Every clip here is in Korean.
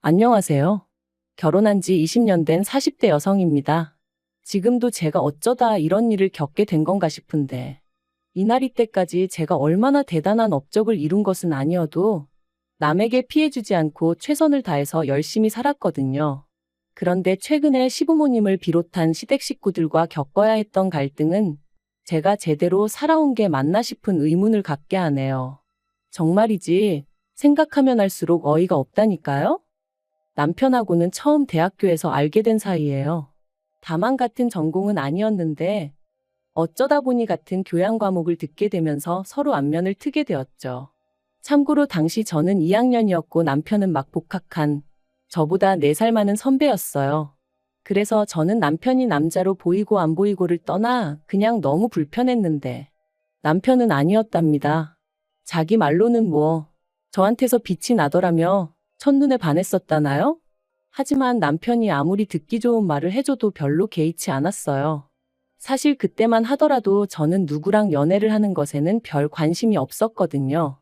안녕하세요. 결혼한 지 20년 된 40대 여성입니다. 지금도 제가 어쩌다 이런 일을 겪게 된 건가 싶은데, 이날 이때까지 제가 얼마나 대단한 업적을 이룬 것은 아니어도 남에게 피해주지 않고 최선을 다해서 열심히 살았거든요. 그런데 최근에 시부모님을 비롯한 시댁 식구들과 겪어야 했던 갈등은 제가 제대로 살아온 게 맞나 싶은 의문을 갖게 하네요. 정말이지, 생각하면 할수록 어이가 없다니까요? 남편하고는 처음 대학교에서 알게 된 사이예요. 다만 같은 전공은 아니었는데 어쩌다 보니 같은 교양 과목을 듣게 되면서 서로 안면을 트게 되었죠. 참고로 당시 저는 2학년이었고 남편은 막 복학한 저보다 4살 많은 선배였어요. 그래서 저는 남편이 남자로 보이고 안 보이고를 떠나 그냥 너무 불편했는데 남편은 아니었답니다. 자기 말로는 저한테서 빛이 나더라며 첫눈에 반했었다나요? 하지만 남편이 아무리 듣기 좋은 말을 해줘도 별로 개의치 않았어요. 사실 그때만 하더라도 저는 누구랑 연애를 하는 것에는 별 관심이 없었거든요.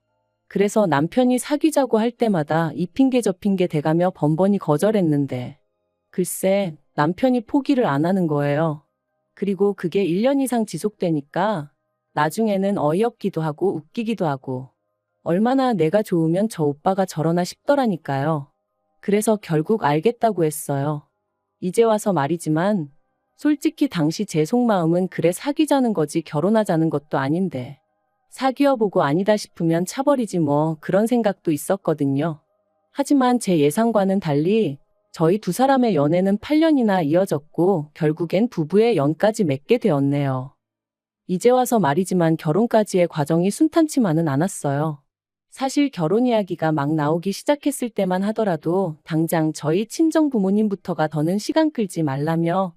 그래서 남편이 사귀자고 할 때마다 이 핑계 저 핑계 대가며 번번이 거절했는데 글쎄 남편이 포기를 안 하는 거예요. 그리고 그게 1년 이상 지속되니까 나중에는 어이없기도 하고 웃기기도 하고 얼마나 내가 좋으면 저 오빠가 저러나 싶더라니까요. 그래서 결국 알겠다고 했어요. 이제 와서 말이지만 솔직히 당시 제 속마음은 그래 사귀자는 거지 결혼하자는 것도 아닌데 사귀어보고 아니다 싶으면 차버리지 그런 생각도 있었거든요. 하지만 제 예상과는 달리 저희 두 사람의 연애는 8년이나 이어졌고 결국엔 부부의 연까지 맺게 되었네요. 이제 와서 말이지만 결혼까지의 과정이 순탄치만은 않았어요. 사실 결혼 이야기가 막 나오기 시작했을 때만 하더라도 당장 저희 친정 부모님부터가 더는 시간 끌지 말라며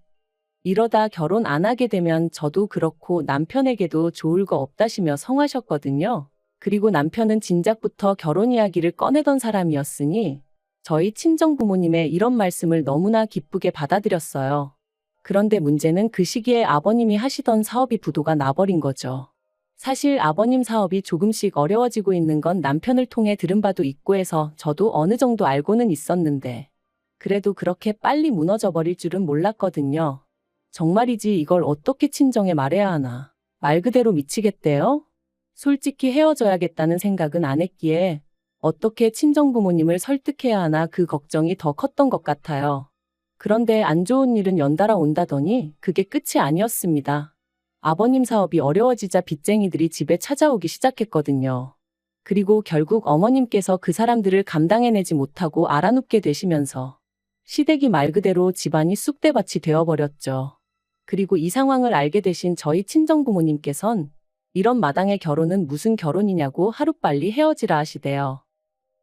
이러다 결혼 안 하게 되면 저도 그렇고 남편에게도 좋을 거 없다시며 성하셨거든요. 그리고 남편은 진작부터 결혼 이야기를 꺼내던 사람이었으니 저희 친정 부모님의 이런 말씀을 너무나 기쁘게 받아들였어요. 그런데 문제는 그 시기에 아버님이 하시던 사업이 부도가 나버린 거죠. 사실 아버님 사업이 조금씩 어려워지고 있는 건 남편을 통해 들은 바도 있고 해서 저도 어느 정도 알고는 있었는데 그래도 그렇게 빨리 무너져 버릴 줄은 몰랐거든요. 정말이지 이걸 어떻게 친정에 말해야 하나. 말 그대로 미치겠대요? 솔직히 헤어져야겠다는 생각은 안 했기에 어떻게 친정 부모님을 설득해야 하나 그 걱정이 더 컸던 것 같아요. 그런데 안 좋은 일은 연달아 온다더니 그게 끝이 아니었습니다. 아버님 사업이 어려워지자 빚쟁이들이 집에 찾아오기 시작했거든요. 그리고 결국 어머님께서 그 사람들을 감당해내지 못하고 알아눕게 되시면서 시댁이 말 그대로 집안이 쑥대밭이 되어버렸죠. 그리고 이 상황을 알게 되신 저희 친정부모님께선 이런 마당의 결혼은 무슨 결혼이냐고 하루빨리 헤어지라 하시대요.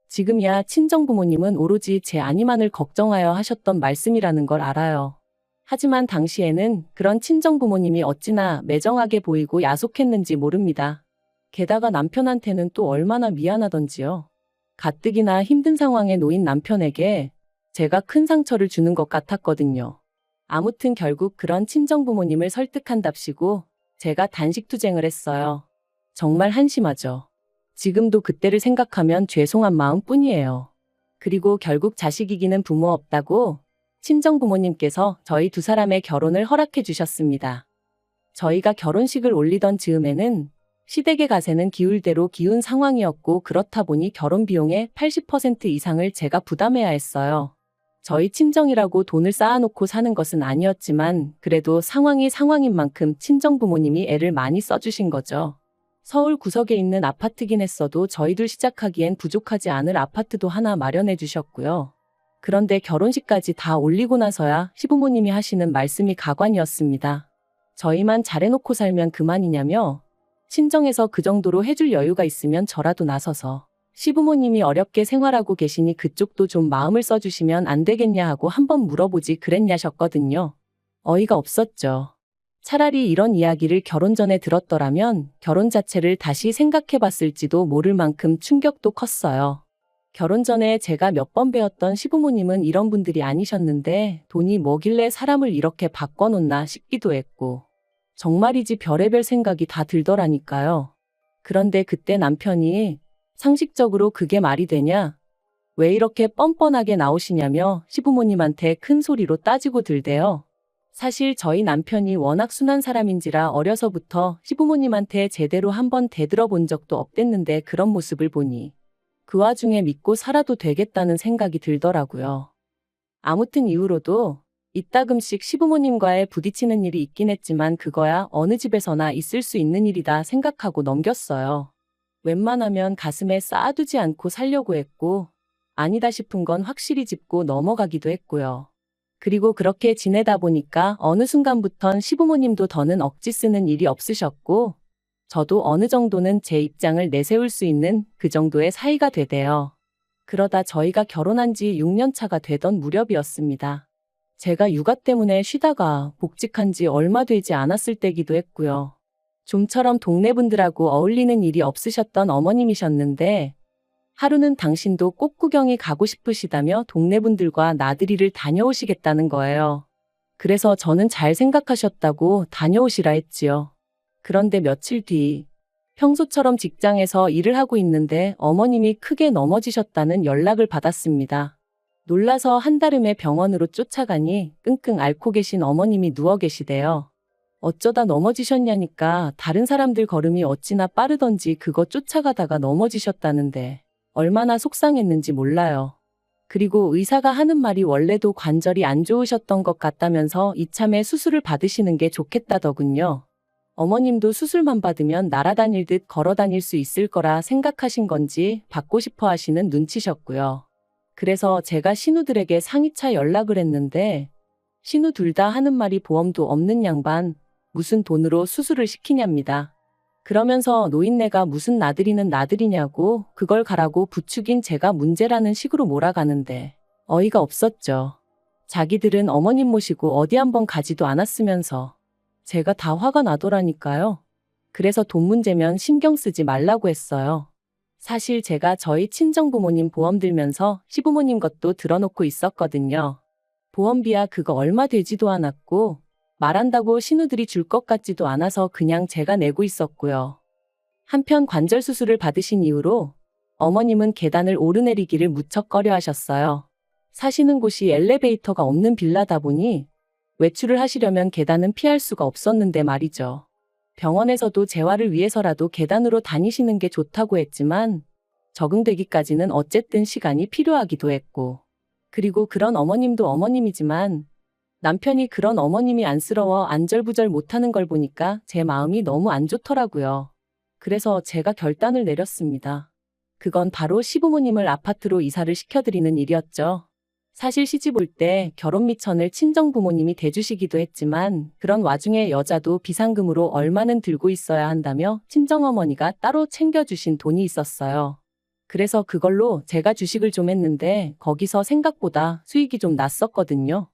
지금이야 친정부모님은 오로지 제 안위만을 걱정하여 하셨던 말씀이라는 걸 알아요. 하지만 당시에는 그런 친정부모님이 어찌나 매정하게 보이고 야속했는지 모릅니다. 게다가 남편한테는 또 얼마나 미안하던지요. 가뜩이나 힘든 상황에 놓인 남편에게 제가 큰 상처를 주는 것 같았거든요. 아무튼 결국 그런 친정부모님을 설득한답시고 제가 단식투쟁을 했어요. 정말 한심하죠. 지금도 그때를 생각하면 죄송한 마음뿐이에요. 그리고 결국 자식 이기는 부모 없다고 친정부모님께서 저희 두 사람의 결혼을 허락해 주셨습니다. 저희가 결혼식을 올리던 즈음에는 시댁의 가세는 기울 대로 기운 상황이었고 그렇다 보니 결혼 비용의 80% 이상을 제가 부담해야 했어요. 저희 친정이라고 돈을 쌓아놓고 사는 것은 아니었지만 그래도 상황이 상황인 만큼 친정부모님이 애를 많이 써주신 거죠. 서울 구석에 있는 아파트긴 했어도 저희들 시작하기엔 부족하지 않을 아파트도 하나 마련해 주셨고요. 그런데 결혼식까지 다 올리고 나서야 시부모님이 하시는 말씀이 가관이었습니다. 저희만 잘해놓고 살면 그만이냐며 친정에서 그 정도로 해줄 여유가 있으면 저라도 나서서 시부모님이 어렵게 생활하고 계시니 그쪽도 좀 마음을 써주시면 안 되겠냐 하고 한번 물어보지 그랬냐셨거든요. 어이가 없었죠. 차라리 이런 이야기를 결혼 전에 들었더라면 결혼 자체를 다시 생각해봤을지도 모를 만큼 충격도 컸어요. 결혼 전에 제가 몇 번 배웠던 시부모님은 이런 분들이 아니셨는데 돈이 뭐길래 사람을 이렇게 바꿔놓나 싶기도 했고 정말이지 별의별 생각이 다 들더라니까요. 그런데 그때 남편이 상식적으로 그게 말이 되냐? 왜 이렇게 뻔뻔하게 나오시냐며 시부모님한테 큰 소리로 따지고 들대요. 사실 저희 남편이 워낙 순한 사람인지라 어려서부터 시부모님한테 제대로 한번 대들어본 적도 없댔는데 그런 모습을 보니 그 와중에 믿고 살아도 되겠다는 생각이 들더라고요. 아무튼 이후로도 이따금씩 시부모님과의 부딪히는 일이 있긴 했지만 그거야 어느 집에서나 있을 수 있는 일이다 생각하고 넘겼어요. 웬만하면 가슴에 쌓아두지 않고 살려고 했고 아니다 싶은 건 확실히 짚고 넘어가기도 했고요. 그리고 그렇게 지내다 보니까 어느 순간부턴 시부모님도 더는 억지 쓰는 일이 없으셨고 저도 어느 정도는 제 입장을 내세울 수 있는 그 정도의 사이가 되대요. 그러다 저희가 결혼한 지 6년 차가 되던 무렵이었습니다. 제가 육아 때문에 쉬다가 복직한 지 얼마 되지 않았을 때기도 했고요. 좀처럼 동네 분들하고 어울리는 일이 없으셨던 어머님이셨는데 하루는 당신도 꽃구경이 가고 싶으시다며 동네 분들과 나들이를 다녀오시겠다는 거예요. 그래서 저는 잘 생각하셨다고 다녀오시라 했지요. 그런데 며칠 뒤 평소처럼 직장에서 일을 하고 있는데 어머님이 크게 넘어지셨다는 연락을 받았습니다. 놀라서 한달음에 병원으로 쫓아가니 끙끙 앓고 계신 어머님이 누워 계시대요. 어쩌다 넘어지셨냐니까 다른 사람들 걸음이 어찌나 빠르던지 그거 쫓아가다가 넘어지셨다는데 얼마나 속상했는지 몰라요. 그리고 의사가 하는 말이 원래도 관절이 안 좋으셨던 것 같다면서 이참에 수술을 받으시는 게 좋겠다더군요. 어머님도 수술만 받으면 날아다닐듯 걸어다닐 수 있을 거라 생각하신 건지 받고 싶어 하시는 눈치셨고요. 그래서 제가 신우들에게 상의차 연락을 했는데 신우 둘 다 하는 말이 보험도 없는 양반 무슨 돈으로 수술을 시키냐입니다. 그러면서 노인네가 무슨 나들이는 나들이냐고 그걸 가라고 부추긴 제가 문제라는 식으로 몰아가는데 어이가 없었죠. 자기들은 어머님 모시고 어디 한번 가지도 않았으면서 제가 다 화가 나더라니까요. 그래서 돈 문제면 신경 쓰지 말라고 했어요. 사실 제가 저희 친정부모님 보험 들면서 시부모님 것도 들어놓고 있었거든요. 보험비야 그거 얼마 되지도 않았고 말한다고 신우들이 줄 것 같지도 않아서 그냥 제가 내고 있었고요. 한편 관절 수술을 받으신 이후로 어머님은 계단을 오르내리기를 무척 꺼려 하셨어요. 사시는 곳이 엘리베이터가 없는 빌라다 보니 외출을 하시려면 계단은 피할 수가 없었는데 말이죠. 병원에서도 재활을 위해서라도 계단으로 다니시는 게 좋다고 했지만 적응되기까지는 어쨌든 시간이 필요하기도 했고 그리고 그런 어머님도 어머님이지만 남편이 그런 어머님이 안쓰러워 안절부절 못하는 걸 보니까 제 마음이 너무 안 좋더라고요. 그래서 제가 결단을 내렸습니다. 그건 바로 시부모님을 아파트로 이사를 시켜드리는 일이었죠. 사실 시집 올 때 결혼 미천을 친정부모님이 대주시기도 했지만 그런 와중에 여자도 비상금으로 얼마는 들고 있어야 한다며 친정어머니가 따로 챙겨주신 돈이 있었어요. 그래서 그걸로 제가 주식을 좀 했는데 거기서 생각보다 수익이 좀 났었거든요.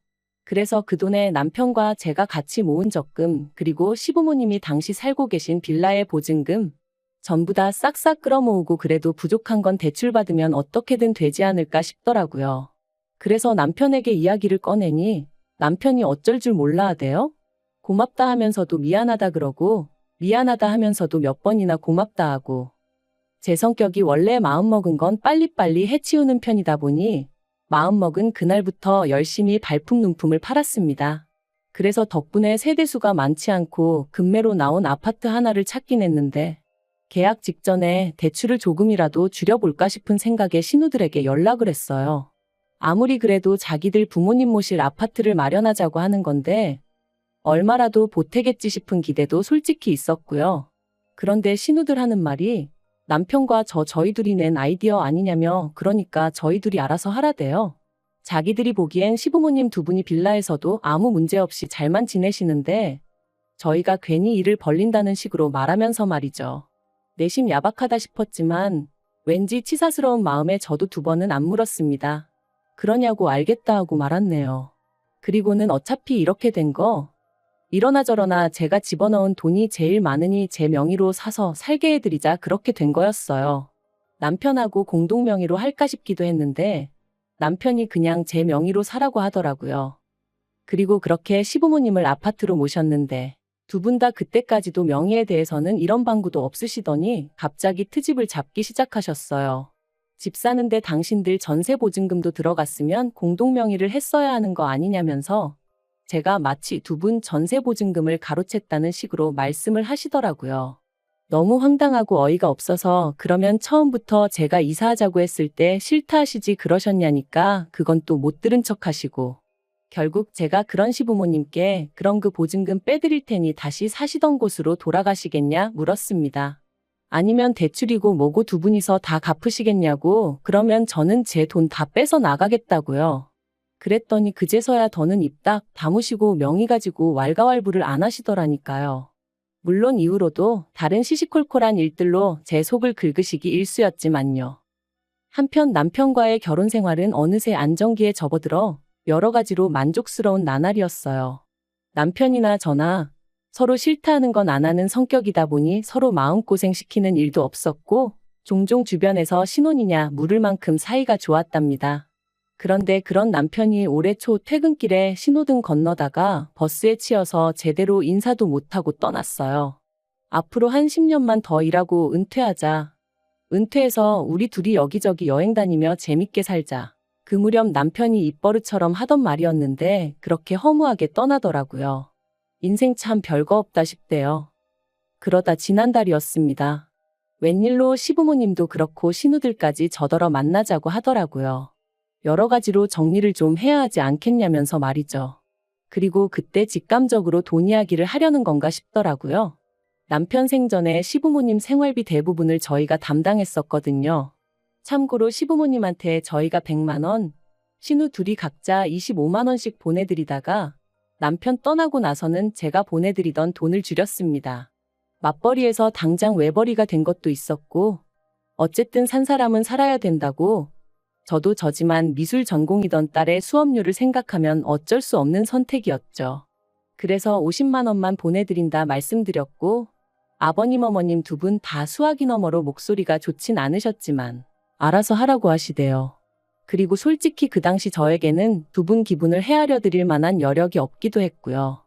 그래서 그 돈에 남편과 제가 같이 모은 적금 그리고 시부모님이 당시 살고 계신 빌라의 보증금 전부 다 싹싹 끌어모으고 그래도 부족한 건 대출받으면 어떻게든 되지 않을까 싶더라고요. 그래서 남편에게 이야기를 꺼내니 남편이 어쩔 줄 몰라 하대요. 고맙다 하면서도 미안하다 그러고 미안하다 하면서도 몇 번이나 고맙다 하고 제 성격이 원래 마음먹은 건 빨리빨리 해치우는 편이다 보니 마음먹은 그날부터 열심히 발품눈품을 팔았습니다. 그래서 덕분에 세대수가 많지 않고 금매로 나온 아파트 하나를 찾긴 했는데 계약 직전에 대출을 조금이라도 줄여볼까 싶은 생각에 신우들에게 연락을 했어요. 아무리 그래도 자기들 부모님 모실 아파트를 마련하자고 하는 건데 얼마라도 보태겠지 싶은 기대도 솔직히 있었고요. 그런데 신우들 하는 말이 남편과 저희 둘이 낸 아이디어 아니냐며 그러니까 저희 둘이 알아서 하라대요. 자기들이 보기엔 시부모님 두 분이 빌라에서도 아무 문제 없이 잘만 지내시는데 저희가 괜히 일을 벌린다는 식으로 말하면서 말이죠. 내심 야박하다 싶었지만 왠지 치사스러운 마음에 저도 두 번은 안 물었습니다. 그러냐고 알겠다 하고 말았네요. 그리고는 어차피 이렇게 된 거 이러나 저러나 제가 집어넣은 돈이 제일 많으니 제 명의로 사서 살게 해드리자 그렇게 된 거였어요. 남편하고 공동 명의로 할까 싶기도 했는데 남편이 그냥 제 명의로 사라고 하더라고요. 그리고 그렇게 시부모님을 아파트로 모셨는데 두 분 다 그때까지도 명의에 대해서는 이런 방구도 없으시더니 갑자기 트집을 잡기 시작하셨어요. 집 사는데 당신들 전세 보증금도 들어갔으면 공동 명의를 했어야 하는 거 아니냐면서 제가 마치 두 분 전세 보증금을 가로챘다는 식으로 말씀을 하시더라고요. 너무 황당하고 어이가 없어서 그러면 처음부터 제가 이사하자고 했을 때 싫다 하시지 그러셨냐니까 그건 또 못 들은 척 하시고 결국 제가 그런 시부모님께 그럼 그 보증금 빼드릴 테니 다시 사시던 곳으로 돌아가시겠냐 물었습니다. 아니면 대출이고 뭐고 두 분이서 다 갚으시겠냐고 그러면 저는 제 돈 다 빼서 나가겠다고요. 그랬더니 그제서야 더는 입 딱 다무시고 명의 가지고 왈가왈부를 안 하시더라니까요. 물론 이후로도 다른 시시콜콜한 일들로 제 속을 긁으시기 일쑤였지만요. 한편 남편과의 결혼 생활은 어느새 안정기에 접어들어 여러 가지로 만족스러운 나날이었어요. 남편이나 저나 서로 싫다하는 건 안 하는 성격이다 보니 서로 마음고생시키는 일도 없었고 종종 주변에서 신혼이냐 물을 만큼 사이가 좋았답니다. 그런데 그런 남편이 올해 초 퇴근길에 신호등 건너다가 버스에 치여서 제대로 인사도 못하고 떠났어요. 앞으로 한 10년만 더 일하고 은퇴하자. 은퇴해서 우리 둘이 여기저기 여행 다니며 재밌게 살자. 그 무렵 남편이 입버릇처럼 하던 말이었는데 그렇게 허무하게 떠나더라고요. 인생 참 별거 없다 싶대요. 그러다 지난달이었습니다. 웬일로 시부모님도 그렇고 신우들까지 저더러 만나자고 하더라고요. 여러 가지로 정리를 좀 해야 하지 않겠냐면서 말이죠. 그리고 그때 직감적으로 돈 이야기를 하려는 건가 싶더라고요. 남편 생전에 시부모님 생활비 대부분을 저희가 담당했었거든요. 참고로 시부모님한테 저희가 100만 원, 신우 둘이 각자 25만 원씩 보내드리다가 남편 떠나고 나서는 제가 보내드리던 돈을 줄였습니다. 맞벌이에서 당장 외벌이가 된 것도 있었고 어쨌든 산 사람은 살아야 된다고 저도 저지만 미술 전공이던 딸의 수업료를 생각하면 어쩔 수 없는 선택이었죠. 그래서 50만 원만 보내드린다 말씀드렸고 아버님 어머님 두 분 다 수화기 너머로 목소리가 좋진 않으셨지만 알아서 하라고 하시대요. 그리고 솔직히 그 당시 저에게는 두 분 기분을 헤아려 드릴 만한 여력이 없기도 했고요.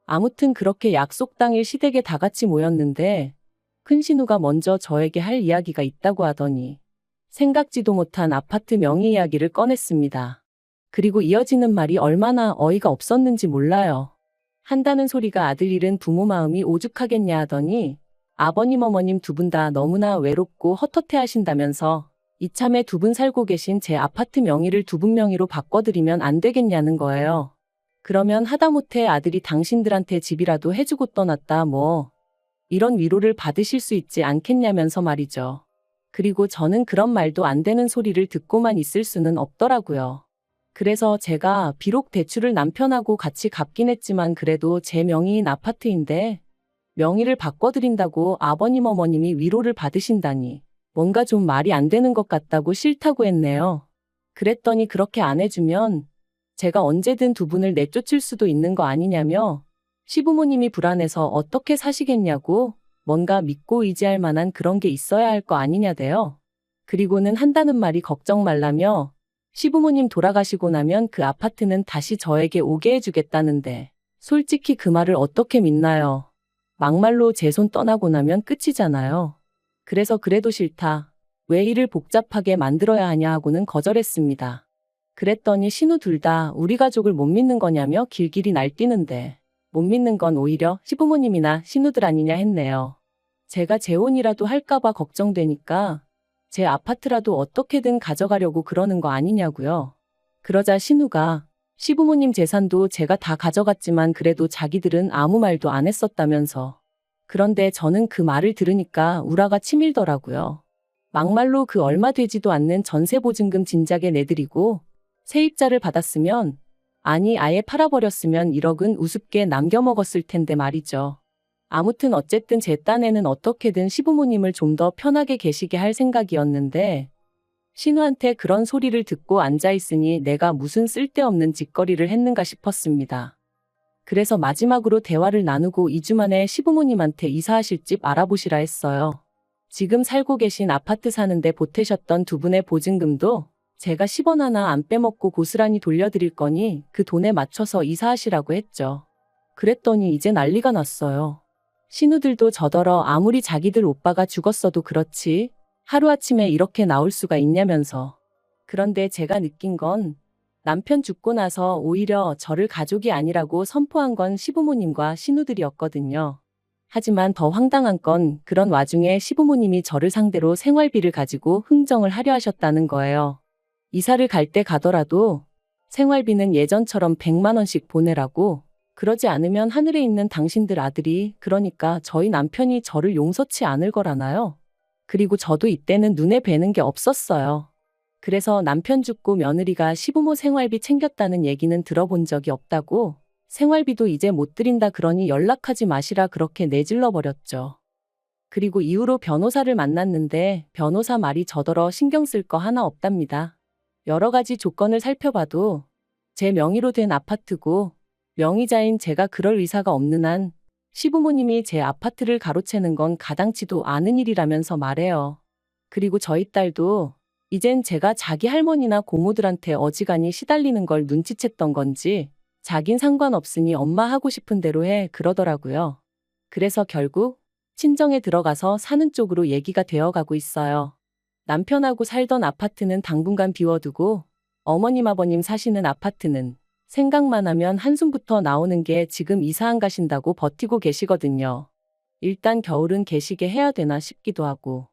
아무튼 그렇게 약속 당일 시댁에 다 같이 모였는데 큰 신우가 먼저 저에게 할 이야기가 있다고 하더니 생각지도 못한 아파트 명의 이야기를 꺼냈습니다. 그리고 이어지는 말이 얼마나 어이가 없었는지 몰라요. 한다는 소리가 아들 잃은 부모 마음이 오죽하겠냐 하더니 아버님 어머님 두 분 다 너무나 외롭고 헛헛해 하신다면서 이참에 두 분 살고 계신 제 아파트 명의를 두 분 명의로 바꿔드리면 안 되겠냐는 거예요. 그러면 하다못해 아들이 당신들한테 집이라도 해주고 떠났다 뭐 이런 위로를 받으실 수 있지 않겠냐면서 말이죠. 그리고 저는 그런 말도 안 되는 소리를 듣고만 있을 수는 없더라고요. 그래서 제가 비록 대출을 남편하고 같이 갚긴 했지만 그래도 제 명의인 아파트인데 명의를 바꿔드린다고 아버님 어머님이 위로를 받으신다니 뭔가 좀 말이 안 되는 것 같다고 싫다고 했네요. 그랬더니 그렇게 안 해주면 제가 언제든 두 분을 내쫓을 수도 있는 거 아니냐며 시부모님이 불안해서 어떻게 사시겠냐고 뭔가 믿고 의지할 만한 그런 게 있어야 할 거 아니냐대요. 그리고는 한다는 말이 걱정 말라며 시부모님 돌아가시고 나면 그 아파트는 다시 저에게 오게 해주겠다는데 솔직히 그 말을 어떻게 믿나요? 막말로 제 손 떠나고 나면 끝이잖아요. 그래서 그래도 싫다. 왜 일을 복잡하게 만들어야 하냐 하고는 거절했습니다. 그랬더니 신우 둘 다 우리 가족을 못 믿는 거냐며 길길이 날뛰는데 못 믿는 건 오히려 시부모님이나 신우들 아니냐 했네요. 제가 재혼이라도 할까봐 걱정되니까 제 아파트라도 어떻게든 가져가려고 그러는 거 아니냐고요. 그러자 신우가 시부모님 재산도 제가 다 가져갔지만 그래도 자기들은 아무 말도 안 했었다면서. 그런데 저는 그 말을 들으니까 우라가 치밀더라고요. 막말로 그 얼마 되지도 않는 전세보증금 진작에 내드리고 세입자를 받았으면 아니 아예 팔아버렸으면 1억은 우습게 남겨먹었을 텐데 말이죠. 아무튼 어쨌든 제 딴에는 어떻게든 시부모님을 좀 더 편하게 계시게 할 생각이었는데 신우한테 그런 소리를 듣고 앉아있으니 내가 무슨 쓸데없는 짓거리를 했는가 싶었습니다. 그래서 마지막으로 대화를 나누고 2주 만에 시부모님한테 이사하실 집 알아보시라 했어요. 지금 살고 계신 아파트 사는데 보태셨던 두 분의 보증금도 제가 10원 하나 안 빼먹고 고스란히 돌려드릴 거니 그 돈에 맞춰서 이사하시라고 했죠. 그랬더니 이제 난리가 났어요. 신우들도 저더러 아무리 자기들 오빠가 죽었어도 그렇지 하루아침에 이렇게 나올 수가 있냐면서. 그런데 제가 느낀 건 남편 죽고 나서 오히려 저를 가족이 아니라고 선포한 건 시부모님과 시누들이었거든요. 하지만 더 황당한 건 그런 와중에 시부모님이 저를 상대로 생활비를 가지고 흥정을 하려 하셨다는 거예요. 이사를 갈 때 가더라도 생활비는 예전처럼 100만 원씩 보내라고, 그러지 않으면 하늘에 있는 당신들 아들이, 그러니까 저희 남편이 저를 용서치 않을 거라나요? 그리고 저도 이때는 눈에 뵈는 게 없었어요. 그래서 남편 죽고 며느리가 시부모 생활비 챙겼다는 얘기는 들어본 적이 없다고, 생활비도 이제 못 드린다 그러니 연락하지 마시라 그렇게 내질러 버렸죠. 그리고 이후로 변호사를 만났는데 변호사 말이 저더러 신경 쓸 거 하나 없답니다. 여러 가지 조건을 살펴봐도 제 명의로 된 아파트고 명의자인 제가 그럴 의사가 없는 한 시부모님이 제 아파트를 가로채는 건 가당치도 않은 일이라면서 말해요. 그리고 저희 딸도 이젠 제가 자기 할머니나 고모들한테 어지간히 시달리는 걸 눈치챘던 건지 자긴 상관없으니 엄마 하고 싶은 대로 해 그러더라고요. 그래서 결국 친정에 들어가서 사는 쪽으로 얘기가 되어가고 있어요. 남편하고 살던 아파트는 당분간 비워두고 어머님 아버님 사시는 아파트는 생각만 하면 한숨부터 나오는 게 지금 이사 안 가신다고 버티고 계시거든요. 일단 겨울은 계시게 해야 되나 싶기도 하고.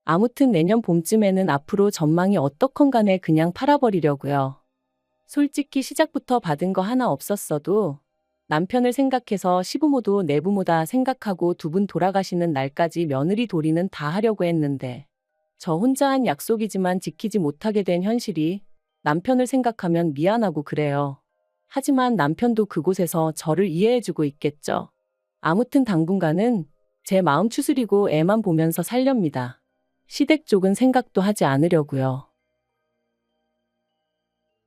아무튼 내년 봄쯤에는 앞으로 전망이 어떻건 간에 그냥 팔아버리려고요. 솔직히 시작부터 받은 거 하나 없었어도 남편을 생각해서 시부모도 내부모다 생각하고 두 분 돌아가시는 날까지 며느리 도리는 다 하려고 했는데 저 혼자 한 약속이지만 지키지 못하게 된 현실이 남편을 생각하면 미안하고 그래요. 하지만 남편도 그곳에서 저를 이해해주고 있겠죠. 아무튼 당분간은 제 마음 추스리고 애만 보면서 살렵니다. 시댁 쪽은 생각도 하지 않으려고요.